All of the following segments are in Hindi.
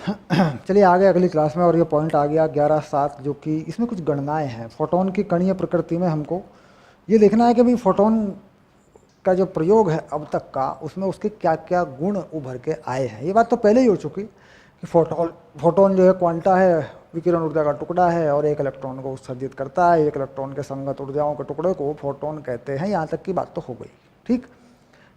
चलिए आगे अगली क्लास में। और ये पॉइंट आ गया 11.7, जो कि इसमें कुछ गणनाएं हैं फोटोन की कणीय प्रकृति में। हमको ये देखना है कि भाई फोटोन का जो प्रयोग है अब तक का, उसमें उसके क्या क्या गुण उभर के आए हैं। ये बात तो पहले ही हो चुकी कि फोटोन फोटोन जो है क्वांटा है, विकिरण ऊर्जा का टुकड़ा है, और एक इलेक्ट्रॉन को उत्सर्जित करता है। एक इलेक्ट्रॉन के संगत ऊर्जाओं के टुकड़े को फोटोन कहते हैं। यहाँ तक की बात तो हो गई। ठीक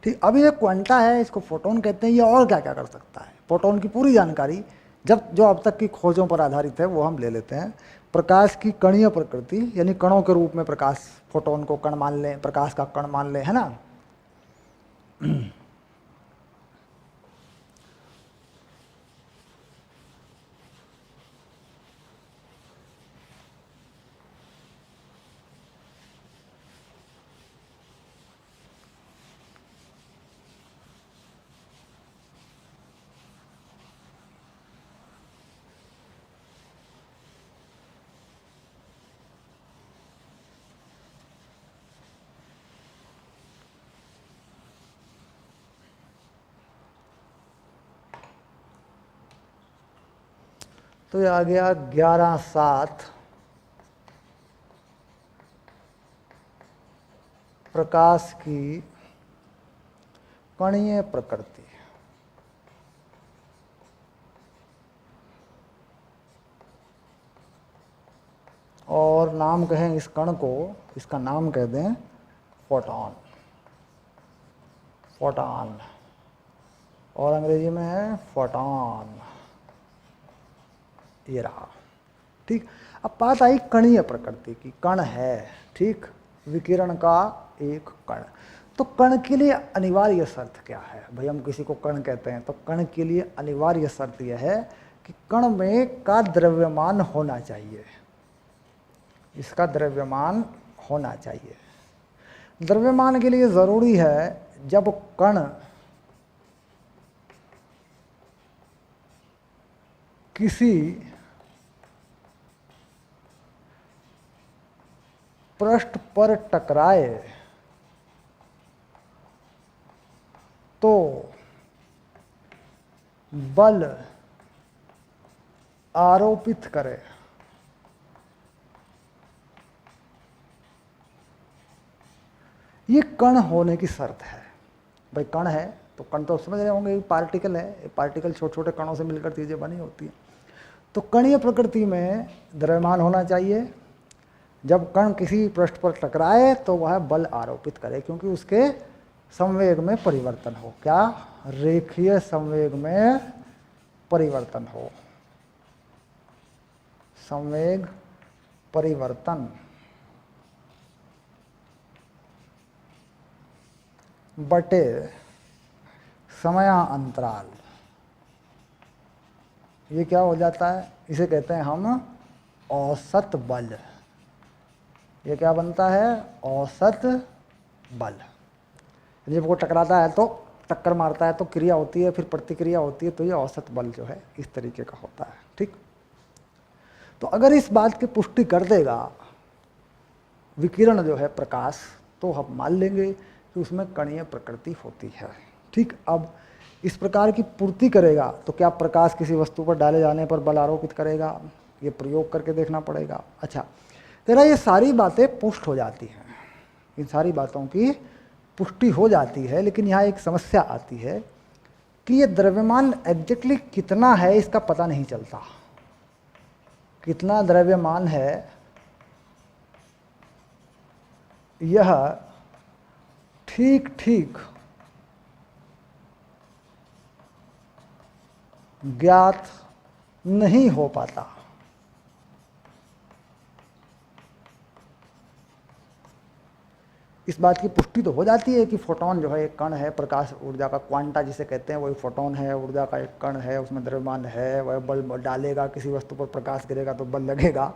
ठीक। अब ये क्वांटा है, इसको फोटोन कहते हैं। ये और क्या क्या कर सकता है, फोटोन की पूरी जानकारी जब जो अब तक की खोजों पर आधारित है वो हम ले लेते हैं। प्रकाश की कणीय प्रकृति, यानी कणों के रूप में प्रकाश, फोटोन को कण मान लें, प्रकाश का कण मान लें, है ना। तो ये आ गया 11.7, प्रकाश की कणीय प्रकृति। और नाम कहें इस कण को, इसका नाम कह दें फोटॉन। फोटॉन, और अंग्रेजी में है फोटॉन। ये रहा। ठीक। अब बात आई कणीय प्रकृति की। कण है, ठीक, विकिरण का एक कण। तो कण के लिए अनिवार्य शर्त क्या है भाई? हम किसी को कण कहते हैं तो कण के लिए अनिवार्य शर्त यह है कि कण में का द्रव्यमान होना चाहिए। इसका द्रव्यमान होना चाहिए। द्रव्यमान के लिए जरूरी है जब कण किसी पृष्ठ पर टकराए तो बल आरोपित करे। ये कण होने की शर्त है भाई। कण है तो कण तो समझ रहे होंगे, पार्टिकल है। पार्टिकल छोटे छोटे कणों से मिलकर चीजें बनी होती हैं। तो कणीय प्रकृति में द्रव्यमान होना चाहिए। जब कण किसी पृष्ठ पर टकराए तो वह बल आरोपित करे, क्योंकि उसके संवेग में परिवर्तन हो। क्या? रेखीय संवेग में परिवर्तन हो। संवेग परिवर्तन बटे समयांतराल, ये क्या हो जाता है? इसे कहते हैं हम औसत बल। ये क्या बनता है? औसत बल। जब वो टकराता है तो टक्कर मारता है तो क्रिया होती है, फिर प्रतिक्रिया होती है, तो ये औसत बल जो है इस तरीके का होता है। ठीक। तो अगर इस बात की पुष्टि कर देगा विकिरण जो है प्रकाश, तो हम मान लेंगे कि उसमें कणीय प्रकृति होती है। ठीक। अब इस प्रकार की पूर्ति करेगा तो क्या प्रकाश किसी वस्तु पर डाले जाने पर बल आरोपित करेगा? ये प्रयोग करके देखना पड़ेगा। अच्छा, तेरा ये सारी बातें पुष्ट हो जाती हैं, इन सारी बातों की पुष्टि हो जाती है, लेकिन यहाँ एक समस्या आती है कि ये द्रव्यमान एग्जैक्टली कितना है इसका पता नहीं चलता। कितना द्रव्यमान है यह ठीक ठीक ज्ञात नहीं हो पाता। इस बात की पुष्टि तो हो जाती है कि फोटोन जो है एक कण है, प्रकाश ऊर्जा का क्वांटा जिसे कहते हैं वही फोटोन है, ऊर्जा का एक कण है, उसमें द्रव्यमान है, वह बल डालेगा, किसी वस्तु पर प्रकाश गिरेगा तो बल लगेगा,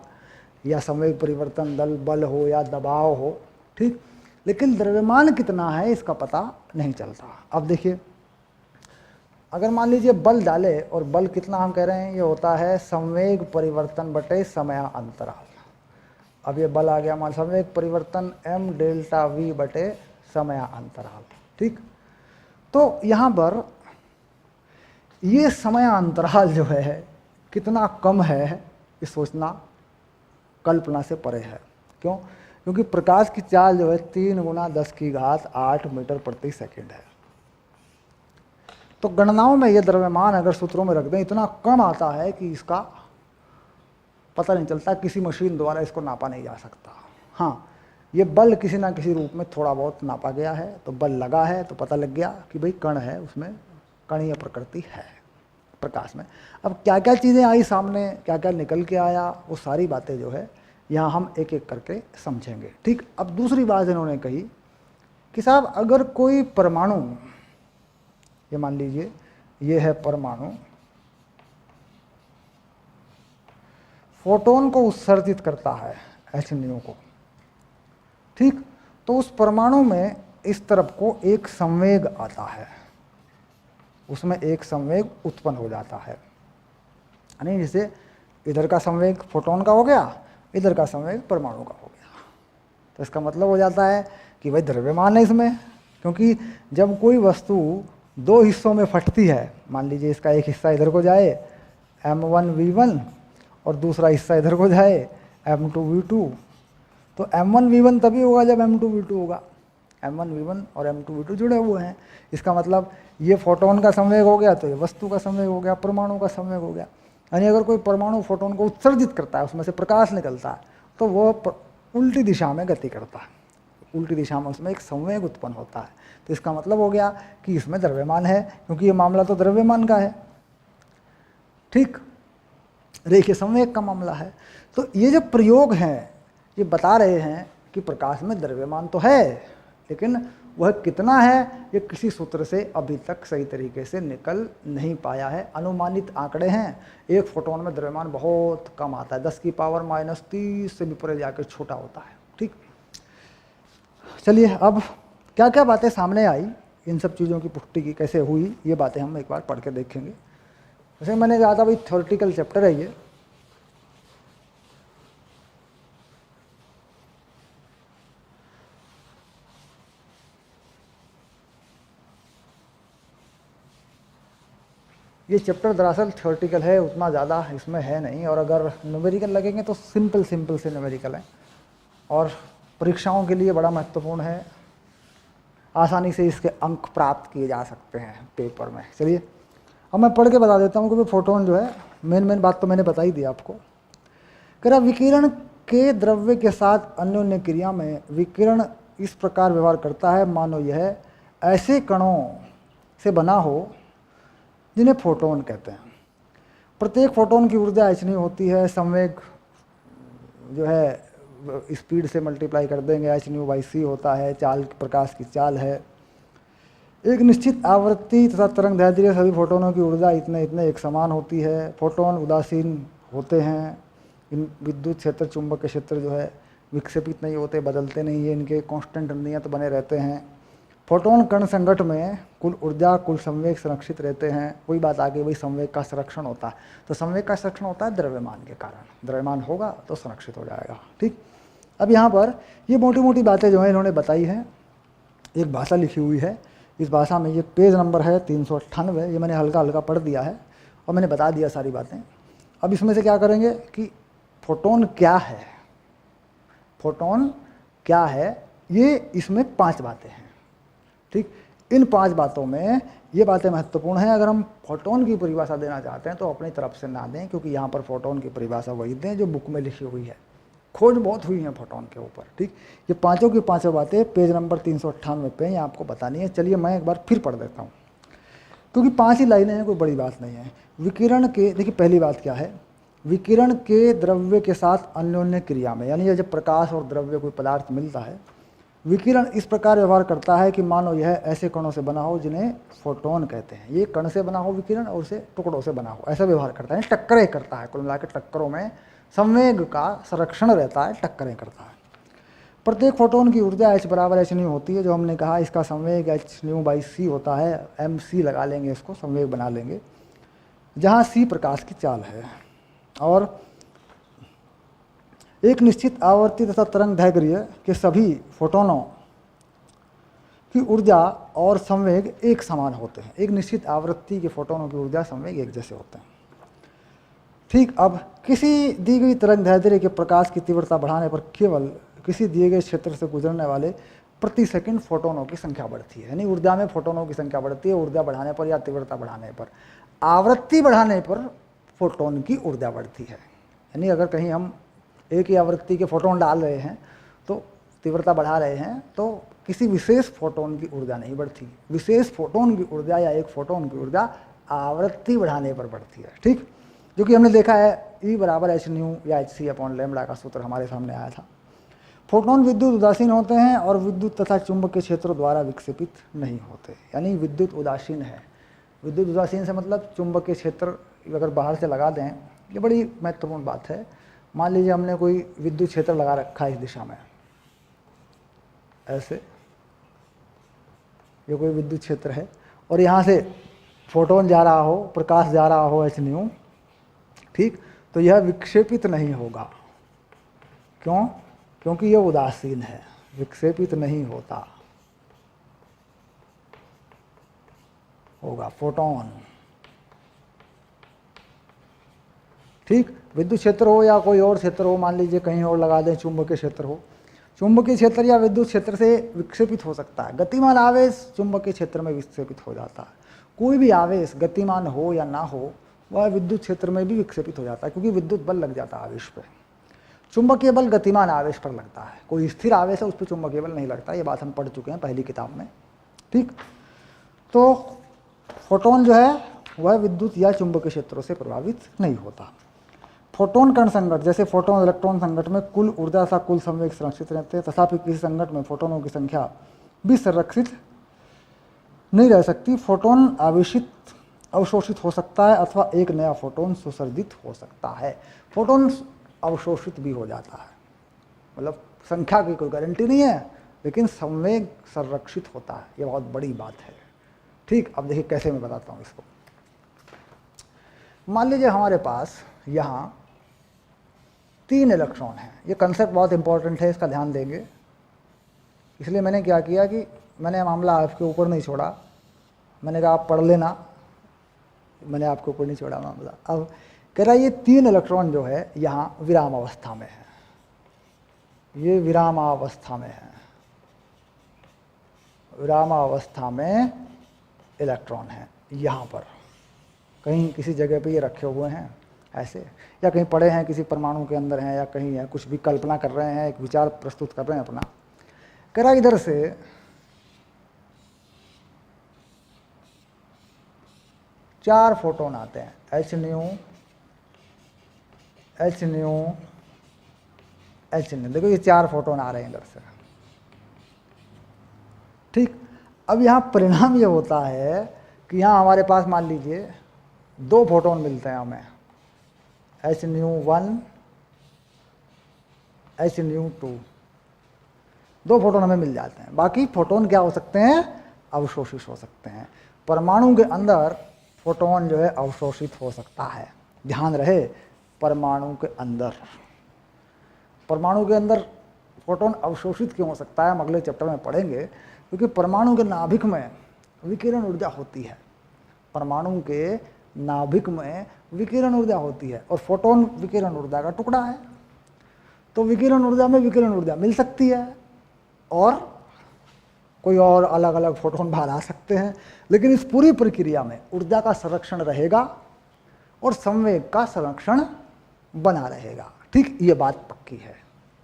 या संवेग परिवर्तन दल बल हो या दबाव हो। ठीक। लेकिन द्रव्यमान कितना है इसका पता नहीं चलता। अब देखिए, अगर मान लीजिए बल डाले, और बल कितना हम कह रहे हैं, ये होता है संवेग परिवर्तन बटे समयांतराल। अब ये बल आ गया मान संवेग परिवर्तन m डेल्टा v बटे समयांतराल। ठीक। तो यहाँ पर ये समय अंतराल जो है कितना कम है, ये सोचना कल्पना से परे है। क्यों? क्योंकि प्रकाश की चाल जो है 3 × 10⁸ मीटर प्रति सेकंड है। तो गणनाओं में ये द्रव्यमान अगर सूत्रों में रख दें इतना कम आता है कि इसका पता नहीं चलता, किसी मशीन द्वारा इसको नापा नहीं जा सकता। हाँ, ये बल किसी ना किसी रूप में थोड़ा बहुत नापा गया है, तो बल लगा है तो पता लग गया कि भाई कण है, उसमें कणीय प्रकृति है प्रकाश में। अब क्या क्या चीज़ें आई सामने, क्या क्या निकल के आया, वो सारी बातें जो है यहाँ हम एक एक करके समझेंगे। ठीक, अब दूसरी बात इन्होंने कही कि साहब अगर कोई परमाणु, ये मान लीजिए ये है परमाणु, फोटोन को उत्सर्जित करता है H∈ को, ठीक, तो उस परमाणु में इस तरफ को एक संवेग आता है, उसमें एक संवेग उत्पन्न हो जाता है। यानी जैसे इधर का संवेग फोटोन का हो गया, इधर का संवेग परमाणु का हो गया, तो इसका मतलब हो जाता है कि भाई द्रव्यमान है इसमें। क्योंकि जब कोई वस्तु 2 हिस्सों में फटती है, मान लीजिए इसका एक हिस्सा इधर को जाए m1v1 और दूसरा हिस्सा इधर को जाए m2v2, तो m1v1 तभी होगा जब m2v2 होगा। m1v1 और m2v2 जुड़े हुए हैं, इसका मतलब ये फोटोन का संवेग हो गया तो ये वस्तु का संवेग हो गया, परमाणु का संवेग हो गया। यानी अगर कोई परमाणु फोटोन को उत्सर्जित करता है, उसमें से प्रकाश निकलता है, तो वो उल्टी दिशा में गति करता है, उल्टी दिशा में उसमें एक संवेग उत्पन्न होता है। तो इसका मतलब हो गया कि इसमें द्रव्यमान है, क्योंकि ये मामला तो द्रव्यमान का है। ठीक, रेखीय संवेग का मामला है। तो ये जो प्रयोग हैं ये बता रहे हैं कि प्रकाश में द्रव्यमान तो है, लेकिन वह कितना है ये किसी सूत्र से अभी तक सही तरीके से निकल नहीं पाया है। अनुमानित आंकड़े हैं, एक फोटोन में द्रव्यमान बहुत कम आता है, 10⁻³ से भी परे जाकर छोटा होता है। ठीक, चलिए अब क्या क्या बातें सामने आई, इन सब चीज़ों की पुष्टि की कैसे हुई, ये बातें हम एक बार पढ़ के देखेंगे। जैसे मैंने कहा था भाई थ्योरेटिकल चैप्टर है ये चैप्टर दरअसल थ्योरेटिकल है, उतना ज़्यादा इसमें है नहीं, और अगर न्यूमेरिकल लगेंगे तो सिंपल से न्यूमेरिकल है और परीक्षाओं के लिए बड़ा महत्वपूर्ण है, आसानी से इसके अंक प्राप्त किए जा सकते हैं पेपर में। चलिए अब मैं पढ़ के बता देता हूँ कि फोटोन जो है, मेन बात तो मैंने बता ही दी आपको। कह रहा विकिरण के द्रव्य के साथ अन्योन्य क्रिया में विकिरण इस प्रकार व्यवहार करता है मानो यह ऐसे कणों से बना हो जिन्हें फोटोन कहते हैं। प्रत्येक फोटोन की ऊर्जा h होती है, संवेग जो है स्पीड से मल्टीप्लाई कर देंगे, h/c होता है, चाल प्रकाश की चाल है। एक निश्चित आवृत्ति तथा तरंग दैर्ध्य सभी फोटोनों की ऊर्जा इतने इतने एक समान होती है। फोटोन उदासीन होते हैं, इन विद्युत क्षेत्र चुंबक के क्षेत्र जो है विक्षेपित नहीं होते, बदलते नहीं है, इनके कांस्टेंट नियत बने रहते हैं। फोटोन कण संगठ में कुल ऊर्जा कुल संवेग संरक्षित रहते हैं। वही बात आ गई, वही संवेग का संरक्षण होता है। तो संवेग का संरक्षण होता है द्रव्यमान के कारण, द्रव्यमान होगा तो संरक्षित हो जाएगा। ठीक, अब यहाँ पर ये मोटी मोटी बातें जो है इन्होंने बताई हैं, एक भाषा लिखी हुई है, इस भाषा में ये पेज नंबर है 398, ये मैंने हल्का हल्का पढ़ दिया है और मैंने बता दिया सारी बातें। अब इसमें से क्या करेंगे कि फोटोन क्या है, फोटोन क्या है, ये इसमें 5 बातें हैं। ठीक, इन 5 बातों में ये बातें महत्वपूर्ण हैं। अगर हम फोटोन की परिभाषा देना चाहते हैं तो अपनी तरफ से ना दें, क्योंकि यहाँ पर फोटोन की परिभाषा वही दें जो बुक में लिखी हुई है। खोज बहुत हुई है फोटोन के ऊपर। ठीक, ये पांचों की पांचों बातें पेज नंबर 398 पे ये आपको बतानी है। चलिए मैं एक बार फिर पढ़ देता हूँ, क्योंकि 5 ही लाइनें हैं, कोई बड़ी बात नहीं है। विकिरण के, देखिए पहली बात क्या है, विकिरण के द्रव्य के साथ अन्योन्य क्रिया में, यानी जब प्रकाश और द्रव्य कोई पदार्थ मिलता है, विकिरण इस प्रकार व्यवहार करता है कि मानो यह ऐसे कणों से बना हो जिन्हें फोटोन कहते हैं। ये कण से बना हो विकिरण और उसे टुकड़ों से बना हो, ऐसा व्यवहार करता है, टक्करें करता है। कुल मिलाकर टक्करों में संवेग का संरक्षण रहता है, टक्करें करता है। प्रत्येक फोटोन की ऊर्जा h = h होती है, जो हमने कहा इसका संवेग h/c होता है, mc लगा लेंगे, इसको संवेग बना लेंगे, जहाँ c प्रकाश की चाल है। और एक निश्चित आवर्ती तथा तरंग दैर्ध्य के सभी फोटोनों की ऊर्जा और संवेग एक समान होते हैं। एक निश्चित आवृत्ति के फोटोनों की ऊर्जा संवेग एक जैसे होते हैं। ठीक, अब किसी दी गई तरंग दैर्ध्य के प्रकाश की तीव्रता बढ़ाने पर केवल किसी दिए गए क्षेत्र से गुजरने वाले प्रति सेकंड फोटोनों की संख्या बढ़ती है। यानी ऊर्जा में फोटोनों की संख्या बढ़ती है ऊर्जा बढ़ाने पर या तीव्रता बढ़ाने पर। आवृत्ति बढ़ाने पर फोटोन की ऊर्जा बढ़ती है। यानी अगर कहीं हम एक ही आवृत्ति के फोटोन डाल रहे हैं तो तीव्रता बढ़ा रहे हैं तो किसी विशेष फोटोन की ऊर्जा नहीं बढ़ती। विशेष फोटोन की ऊर्जा या एक फोटोन की ऊर्जा आवृत्ति बढ़ाने पर बढ़ती है। ठीक, जो कि हमने देखा है E बराबर hν या hc/λ का सूत्र हमारे सामने आया था। फोटोन विद्युत उदासीन होते हैं और विद्युत तथा चुंबकीय क्षेत्रों द्वारा विक्षेपित नहीं होते। यानी विद्युत उदासीन है। विद्युत उदासीन से मतलब चुंबकीय क्षेत्र अगर बाहर से लगा दें, ये बड़ी महत्वपूर्ण बात है। मान लीजिए हमने कोई विद्युत क्षेत्र लगा रखा है इस दिशा में, ऐसे ये कोई विद्युत क्षेत्र है और यहाँ से फोटोन जा रहा हो, प्रकाश जा रहा हो hν, ठीक, तो यह विक्षेपित नहीं होगा। क्यों? क्योंकि यह उदासीन है, विक्षेपित नहीं होता होगा फोटोन। ठीक, विद्युत क्षेत्र हो या कोई और क्षेत्र हो, मान लीजिए कहीं और लगा दें, चुंबकीय क्षेत्र हो, चुंबकीय क्षेत्र या विद्युत क्षेत्र से विक्षेपित हो सकता है। गतिमान आवेश चुंबकीय क्षेत्र में विक्षेपित हो जाता है। कोई भी आवेश गतिमान हो या ना हो वह विद्युत क्षेत्र में भी विक्षेपित हो जाता है, क्योंकि विद्युत बल लग जाता है आवेश पर। चुंबकीय बल गतिमान आवेश पर लगता है, कोई स्थिर आवेश है उस पर चुंबकीय बल नहीं लगता। ये बात हम पढ़ चुके हैं पहली किताब में। ठीक, तो फोटोन जो है वह विद्युत या चुंबकीय क्षेत्रों से प्रभावित नहीं होता। फोटोन कण संघट, जैसे फोटोन इलेक्ट्रॉन संघट में कुल ऊर्जा सा कुल संवेग संरक्षित रहते हैं, तथापि किसी संघट में फोटोनों की संख्या भी संरक्षित नहीं रह सकती। फोटोन आवेशित अवशोषित हो सकता है अथवा एक नया फोटोन सुसर्जित हो सकता है। फोटोन अवशोषित भी हो जाता है, मतलब संख्या की कोई गारंटी नहीं है, लेकिन संवेग संरक्षित होता है। ये बहुत बड़ी बात है। ठीक, अब देखिए कैसे मैं बताता हूँ इसको। मान लीजिए हमारे पास यहाँ 3 इलेक्ट्रॉन हैं। ये कंसेप्ट बहुत इंपॉर्टेंट है, इसका ध्यान देंगे। इसलिए मैंने क्या किया कि मैंने मामला आपके ऊपर नहीं छोड़ा, मैंने कहा आप पढ़ लेना, मैंने आपके ऊपर नहीं छोड़ा मामला। अब कह रहा है ये 3 इलेक्ट्रॉन जो है यहाँ विराम अवस्था में है, ये विरामावस्था में है, विरामावस्था में इलेक्ट्रॉन है। यहाँ पर कहीं किसी जगह पे ये रखे हुए हैं ऐसे, या कहीं पड़े हैं किसी परमाणु के अंदर हैं, या कहीं है, कुछ भी कल्पना कर रहे हैं, एक विचार प्रस्तुत कर रहे हैं अपना। कह रहा इधर से चार फोटोन आते हैं, hν, hν, hν। देखो ये 4 फोटोन आ रहे हैं इधर से। ठीक, अब यहाँ परिणाम ये होता है कि यहाँ हमारे पास मान लीजिए 2 फोटोन मिलते हैं हमें, hν1, hν2, 2 फोटोन हमें मिल जाते हैं। बाकी फोटोन क्या हो सकते हैं? अवशोषित हो सकते हैं। परमाणु के अंदर फोटोन जो है अवशोषित हो सकता है। ध्यान रहे, परमाणु के अंदर, परमाणु के अंदर फोटोन अवशोषित क्यों हो सकता है हम अगले चैप्टर में पढ़ेंगे। क्योंकि परमाणु के नाभिक में विकिरण ऊर्जा होती है, परमाणु के नाभिक में विकिरण ऊर्जा होती है, और फोटोन विकिरण ऊर्जा का टुकड़ा है। तो विकिरण ऊर्जा में विकिरण ऊर्जा मिल सकती है और कोई और अलग अलग फोटोन बाहर आ सकते हैं, लेकिन इस पूरी प्रक्रिया में ऊर्जा का संरक्षण रहेगा और संवेग का संरक्षण बना रहेगा। ठीक, ये बात पक्की है।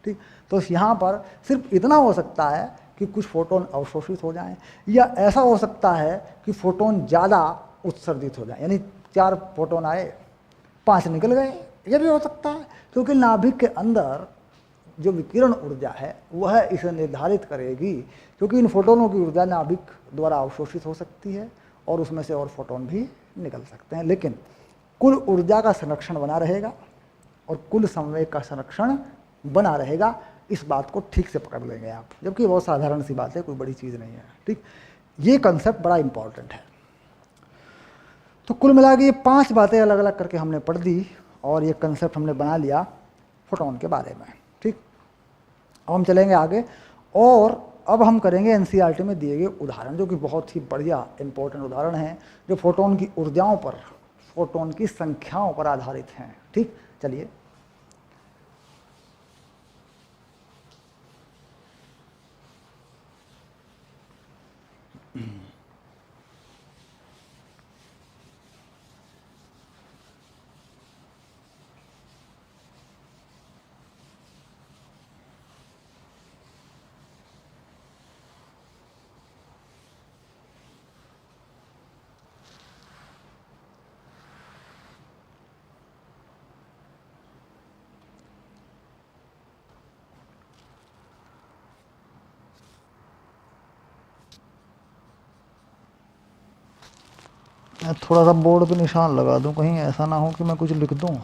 ठीक, तो यहाँ पर सिर्फ इतना हो सकता है कि कुछ फोटोन अवशोषित हो जाएं, या ऐसा हो सकता है कि फोटोन ज़्यादा उत्सर्जित हो जाए, यानी 4 फोटोन आए 5 निकल गए, ये भी हो सकता है। क्योंकि नाभिक के अंदर जो विकिरण ऊर्जा है वह इसे निर्धारित करेगी, क्योंकि इन फोटोनों की ऊर्जा नाभिक द्वारा अवशोषित हो सकती है और उसमें से और फोटोन भी निकल सकते हैं, लेकिन कुल ऊर्जा का संरक्षण बना रहेगा और कुल संवेग का संरक्षण बना रहेगा। इस बात को ठीक से पकड़ लेंगे आप, जबकि बहुत साधारण सी बात है, कोई बड़ी चीज़ नहीं है। ठीक, ये कंसेप्ट बड़ा इंपॉर्टेंट है। तो कुल मिला के ये 5 बातें अलग अलग करके हमने पढ़ दी और ये कंसेप्ट हमने बना लिया फोटोन के बारे में। ठीक, अब हम चलेंगे आगे और अब हम करेंगे एनसीईआरटी में दिए गए उदाहरण, जो कि बहुत ही बढ़िया इंपॉर्टेंट उदाहरण हैं, जो फोटोन की ऊर्जाओं पर, फोटोन की संख्याओं पर आधारित हैं। ठीक, चलिए। मैं थोड़ा सा बोर्ड पे निशान लगा दूं, कहीं ऐसा ना हो कि मैं कुछ लिख दूं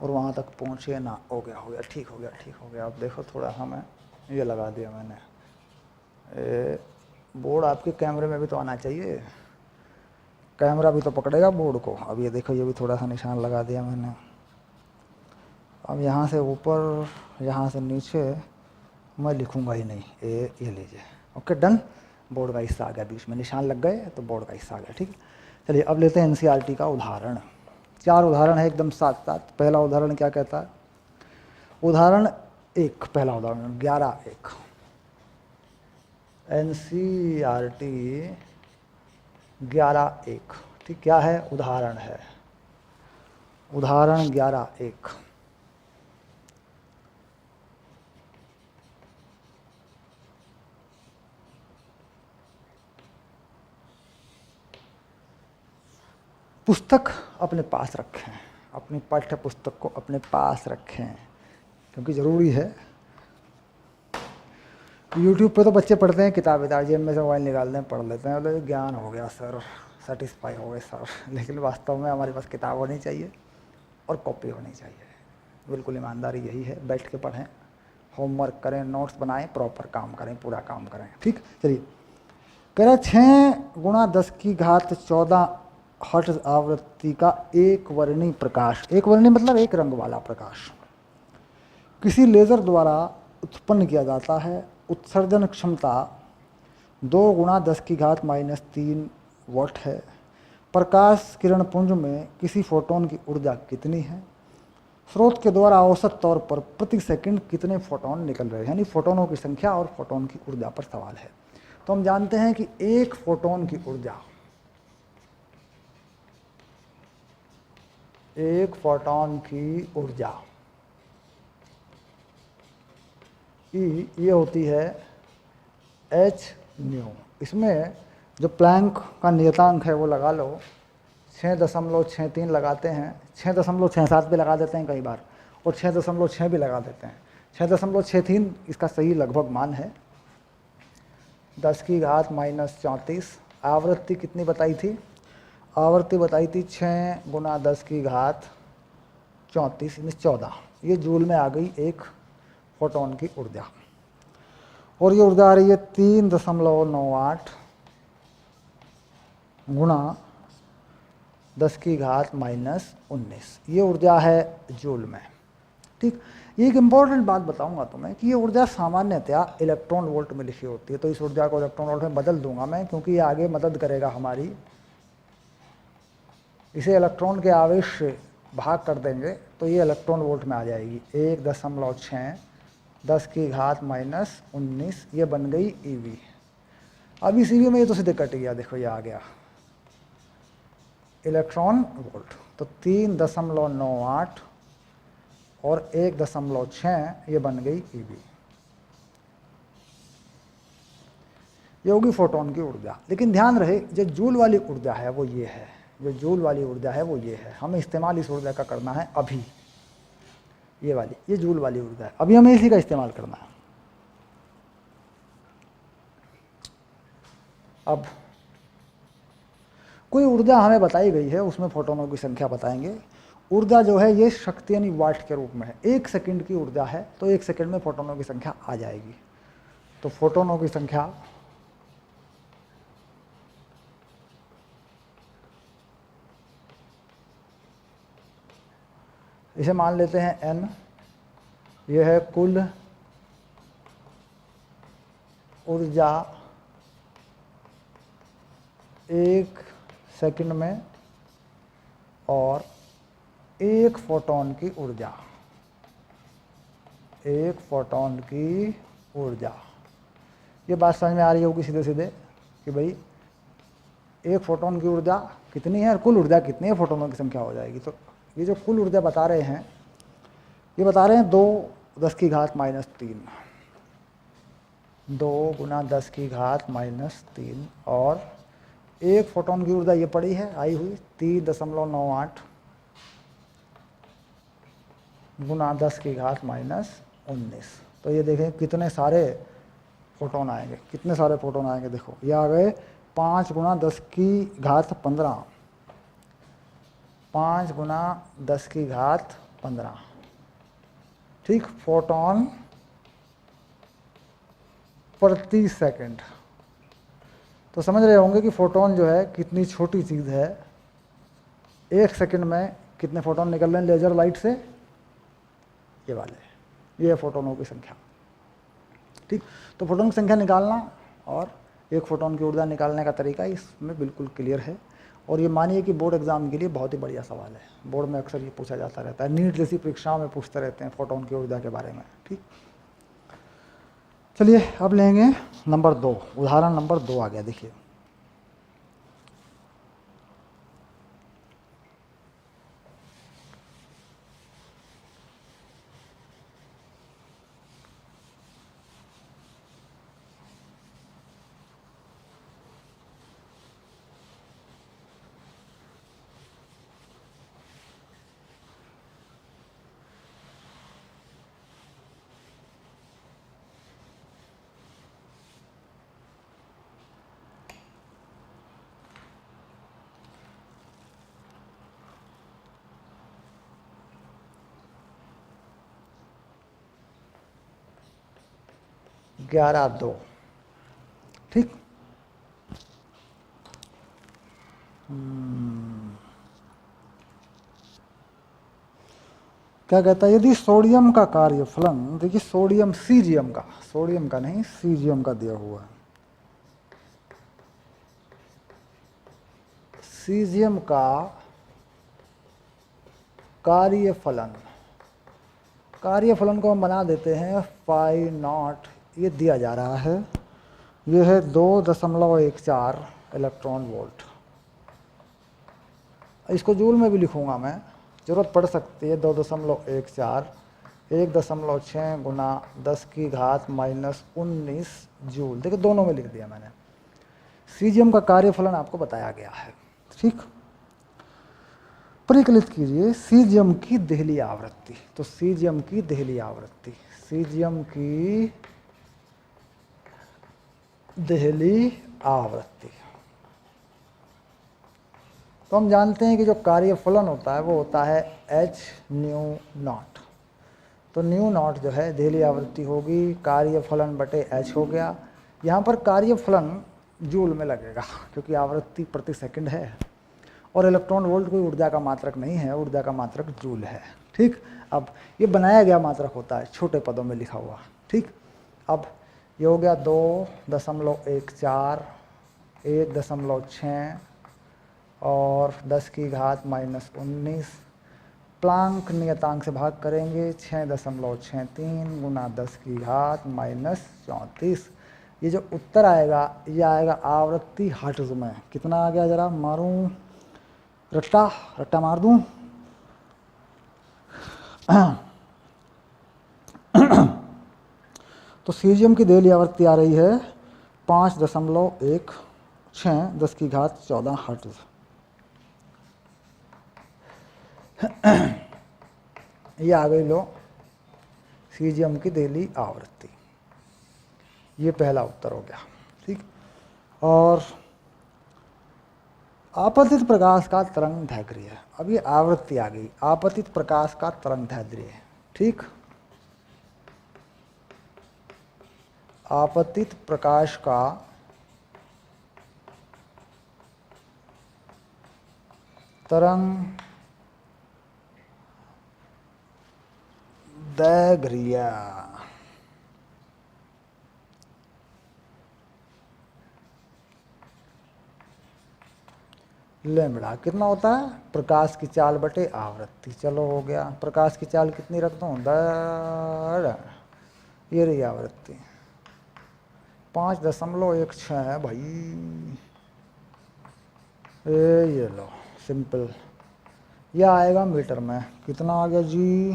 और वहाँ तक पहुँचे ना। हो गया, ठीक हो गया, ठीक हो गया। अब देखो थोड़ा सा मैं ये लगा दिया मैंने। बोर्ड आपके कैमरे में भी तो आना चाहिए, कैमरा भी तो पकड़ेगा बोर्ड को। अब ये देखो, ये भी थोड़ा सा निशान लगा दिया मैंने। अब यहाँ से ऊपर, यहाँ से नीचे मैं लिखूँगा ही नहीं। ये लीजिए, ओके, डन। बोर्ड का हिस्सा आ गया, बीच में निशान लग गए तो बोर्ड का हिस्सा आ गया। ठीक है, चलिए अब लेते हैं एनसीईआरटी का उदाहरण। 4 उदाहरण है एकदम साथ साथ। पहला उदाहरण क्या कहता है? उदाहरण 1, पहला उदाहरण 11(1), एनसीईआरटी 11(1। ठीक, क्या है? उदाहरण है, उदाहरण 11(1। पुस्तक अपने पास रखें, अपनी पाठ्य पुस्तक को अपने पास रखें, क्योंकि ज़रूरी है। यूट्यूब पे तो बच्चे पढ़ते हैं किताब जेब में से मोबाइल निकालते हैं, पढ़ लेते हैं, बोले ज्ञान हो गया सर, सेटिस्फाई हो गए सर। लेकिन वास्तव में हमारे पास किताब होनी चाहिए और कॉपी होनी चाहिए। बिल्कुल ईमानदारी यही है। बैठ के पढ़ें, होमवर्क करें, नोट्स बनाएं, प्रॉपर काम करें, पूरा काम करें। ठीक, चलिए। कह रहा 6×10⁻14 हर्ट्ज आवृत्ति का एक वर्णी प्रकाश, एक वर्णी मतलब एक रंग वाला प्रकाश, किसी लेज़र द्वारा उत्पन्न किया जाता है। उत्सर्जन क्षमता 2×10⁻³ वाट है। प्रकाश किरण पुंज में किसी फोटोन की ऊर्जा कितनी है? स्रोत के द्वारा औसत तौर पर प्रति सेकंड कितने फोटोन निकल रहे हैं? यानी फोटोनों की संख्या और फोटोन की ऊर्जा पर सवाल है। तो हम जानते हैं कि एक फोटोन की ऊर्जा, एक फोटोन की ऊर्जा ये होती है h²। इसमें जो प्लैंक का नियतांक है वो लगा लो, 6.63 लगाते हैं, 6.67 भी लगा देते हैं कई बार, और 6.6 भी लगा देते हैं। 6.63 इसका सही लगभग मान है। 10⁻−34। आवृत्ति कितनी बताई थी? आवृत्ति बताई थी 6×10⁻34 यानी 14। ये जूल में आ गई एक फोटोन की ऊर्जा। और ये ऊर्जा आ रही है 3.98 × 10⁻−19। ये ऊर्जा है जूल में। ठीक, एक इम्पॉर्टेंट बात बताऊंगा तुम्हें कि ये ऊर्जा सामान्यतया इलेक्ट्रॉन वोल्ट में लिखी होती है। तो इस ऊर्जा को इलेक्ट्रॉन वोल्ट में बदल दूंगा मैं, क्योंकि ये आगे मदद करेगा हमारी। इसे इलेक्ट्रॉन के आवेश से भाग कर देंगे तो ये इलेक्ट्रॉन वोल्ट में आ जाएगी। 1.6 10⁻−19 ये बन गई EV। अब इस EV में ये तो सीधे कट गया, देखो ये आ गया इलेक्ट्रॉन वोल्ट। तो 3.98 और 1.6 ये बन गई EV। ये होगी फोटोन की ऊर्जा। लेकिन ध्यान रहे, जो जूल वाली ऊर्जा है वो ये है, जो जूल वाली ऊर्जा है वो ये है। हमें इस्तेमाल इस ऊर्जा का करना है अभी। ये वाली, ये जूल वाली ऊर्जा है, अभी हमें इसी का इस्तेमाल करना है। अब कोई ऊर्जा हमें बताई गई है, उसमें फोटोनों की संख्या बताएंगे। ऊर्जा जो है ये शक्ति यानी वाट के रूप में है। 1 सेकंड की ऊर्जा है, तो 1 सेकंड में फोटोनों की संख्या आ जाएगी। तो फोटोनों की संख्या इसे मान लेते हैं n। यह है कुल ऊर्जा 1 सेकंड में और 1 फोटॉन की ऊर्जा, 1 फोटॉन की ऊर्जा। ये बात समझ में आ रही होगी सीधे सीधे कि भाई 1 फोटॉन की ऊर्जा कितनी है और कुल ऊर्जा कितनी है, फोटोनों की संख्या हो जाएगी। तो ये जो कुल ऊर्जा बता रहे हैं, ये बता रहे हैं 2 10 की घात -3, 2 × 10 की घात -3, और 1 फोटॉन की ऊर्जा ये पड़ी है आई हुई 3.98 × 10 की घात -19। तो ये देखें कितने सारे फोटोन आएंगे, कितने सारे फोटोन आएंगे। देखो ये आ गए 5 × 10 की घात 15, 5 × 10 की घात 15, ठीक, फोटॉन प्रति सेकंड। तो समझ रहे होंगे कि फोटॉन जो है कितनी छोटी चीज़ है। 1 सेकंड में कितने फोटॉन निकल रहे हैं लेजर लाइट से, ये वाले, ये है फोटोनों की संख्या, ठीक। तो फोटोन की संख्या निकालना और 1 फोटॉन की ऊर्जा निकालने का तरीका इसमें बिल्कुल क्लियर है। और ये मानिए कि बोर्ड एग्जाम के लिए बहुत ही बढ़िया सवाल है, बोर्ड में अक्सर ये पूछा जाता रहता है, नीट जैसी परीक्षाओं में पूछते रहते हैं फोटॉन की ऊर्जा के बारे में, ठीक। चलिए अब लेंगे नंबर 2, उदाहरण नंबर 2 आ गया, देखिए। ग्यारह 2, ठीक। क्या कहता है, यदि सोडियम का कार्यफलन, देखिए सोडियम, सोडियम का नहीं, सीजियम का दिया हुआ है। सीजियम का कार्यफलन को हम बना देते हैं φ0, ये दिया जा रहा है, ये है 2.14 इलेक्ट्रॉन वोल्ट। इसको जूल में भी लिखूंगा मैं, ज़रूरत पड़ सकती है। 2.14 1.6 × 10 की घात -19 जूल, देखिए दोनों में लिख दिया मैंने। सीजियम का कार्यफलन आपको बताया गया है, ठीक। परिकलित कीजिए सीजियम की देहली आवृत्ति। तो सीजियम की देहली आवृत्ति, सीजियम की देहली आवृत्ति। तो हम जानते हैं कि जो कार्यफलन होता है वो होता है h/ν0। तो ν0 जो है देहली आवृत्ति होगी, कार्यफलन बटे h हो गया। यहाँ पर कार्यफलन जूल में लगेगा क्योंकि आवृत्ति प्रति सेकंड है, और इलेक्ट्रॉन वोल्ट कोई ऊर्जा का मात्रक नहीं है, ऊर्जा का मात्रक जूल है, ठीक। अब ये बनाया गया मात्रक होता है, छोटे पदों में लिखा हुआ, ठीक। अब ये हो गया 2.14 1.6 और 10 की घात -19, प्लांक नियतांक से भाग करेंगे 6.63 × 10 की घात -34। ये जो उत्तर आएगा ये आएगा आवृत्ति हर्ट्ज में। कितना आ गया, जरा मारूं रट्टा मार दूं। तो सीजियम की देहली आवृत्ति आ रही है 5.16 10 की घात 14 हर्ट्ज। ये आ गई लो सीजियम की देहली आवृत्ति। ये पहला उत्तर हो गया, ठीक। और आपतित प्रकाश का तरंग दैर्घ्य, अब ये आवृत्ति आ गई, आपतित प्रकाश का तरंग दैर्घ्य, ठीक। आपतित प्रकाश का तरंग दैर्घ्य, लैम्बडा कितना होता है, प्रकाश की चाल बटे आवृत्ति। चलो हो गया, प्रकाश की चाल कितनी रख दूँ, ये रही आवृत्ति 5.16 है भाई। ये लो सिंपल, यह आएगा मीटर में, कितना आ गया जी,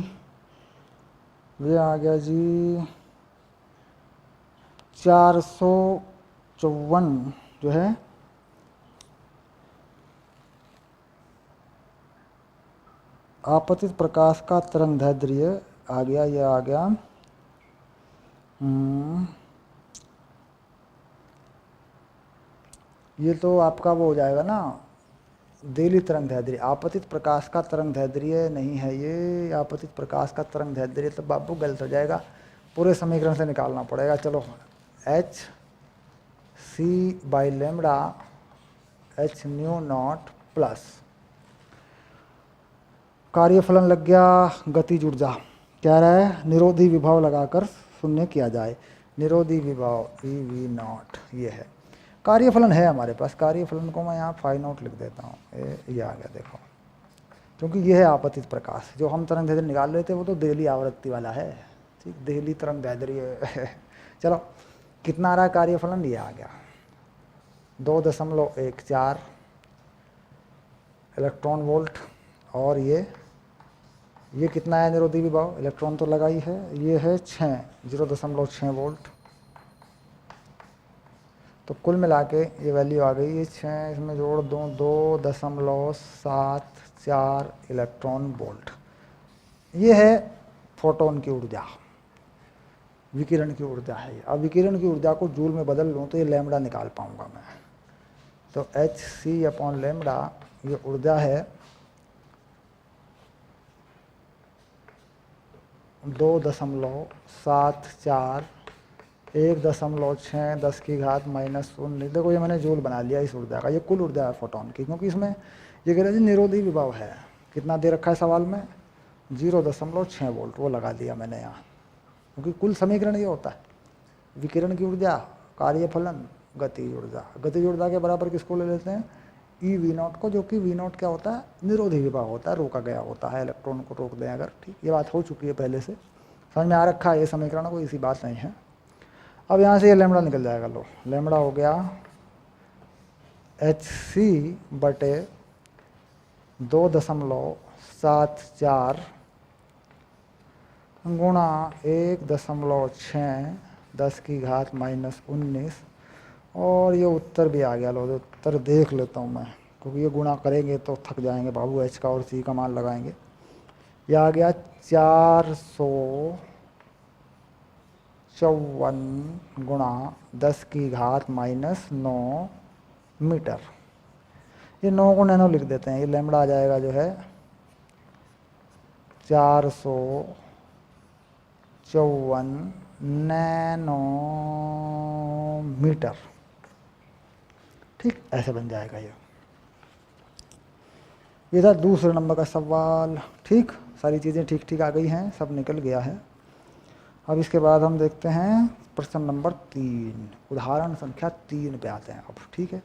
ये आ गया जी 454 जो है आपतित प्रकाश का तरंगदैर्ध्य आ गया, ये आ गया ये तो आपका वो हो जाएगा ना, देली तरंगदैर्ध्य। आपतित प्रकाश का तरंगदैर्ध्य नहीं है ये, आपतित प्रकाश का तरंगदैर्ध्य तो बाबू गलत हो जाएगा, पूरे समीकरण से निकालना पड़ेगा। चलो H C by lambda H nu naught plus कार्यफलन लग गया गतिज ऊर्जा, कह रहा है निरोधी विभव लगाकर शून्य किया जाए, निरोधी विभव ई वी नॉट, ये है कार्यफलन है हमारे पास। कार्यफलन को मैं यहाँ फाई नॉट लिख देता हूँ, ये आ गया देखो, क्योंकि ये है आपतित प्रकाश। जो हम तरंगदैर्ध्य निकाल रहे थे वो तो देहली आवृत्ति वाला है, ठीक, देहली तरंगदैर्ध्य। चलो कितना आ रहा है कार्यफलन, ये आ गया 2.14 इलेक्ट्रॉन वोल्ट, और ये कितना है निरोधी विभव, इलेक्ट्रॉन तो लगा ही है, ये है 0.6 वोल्ट। तो कुल मिला के ये वैल्यू आ गई, ये 6 इसमें जोड़ दूँ 2.74 इलेक्ट्रॉन वोल्ट। ये है फोटोन की ऊर्जा, विकिरण की ऊर्जा है। अब विकिरण की ऊर्जा को जूल में बदल लूँ तो ये लैम्बडा निकाल पाऊँगा मैं। तो एच सी अपॉन लैम्बडा, ये ऊर्जा है 2.74 1.6 10 की घात -19। देखो ये मैंने जूल बना लिया इस ऊर्जा का, ये कुल ऊर्जा है फोटोन की, क्योंकि इसमें ये कह रहे हैं निरोधी विभव है, कितना दे रखा है सवाल में 0.6 वोल्ट, वो लगा दिया मैंने यहाँ, क्योंकि कुल समीकरण ये होता है विकिरण की ऊर्जा, कार्यफलन, गतिज ऊर्जा। गतिज ऊर्जा के बराबर किसको ले लेते हैं, ई वी नॉट को, जो कि वी नॉट क्या होता है, निरोधी विभव होता है, रोका गया होता है, इलेक्ट्रॉन को रोक दें अगर, ठीक, ये बात हो चुकी है पहले से, समझ में आ रखा है ये समीकरण, कोई इसी बात नहीं है। अब यहाँ से ये लैम्बडा निकल जाएगा, लो लैम्बडा हो गया एच सी बटे 2.74 गुणा 1.6 10 की घात -19, और ये उत्तर भी आ गया। लो उत्तर देख लेता हूँ मैं, क्योंकि ये गुणा करेंगे तो थक जाएंगे बाबू, एच का और सी का मान लगाएंगे। ये आ गया 454 गुणा 10 की घात -9 मीटर। ये 9 को नैनो लिख देते हैं, ये लैम्बडा आ जाएगा जो है 454 नैनोमीटर, ठीक, ऐसे बन जाएगा ये था दूसरे नंबर का सवाल। ठीक, सारी चीज़ें ठीक ठीक आ गई हैं, सब निकल गया है। अब इसके बाद हम देखते हैं प्रश्न नंबर 3, उदाहरण संख्या 3 पे आते हैं अब, ठीक है।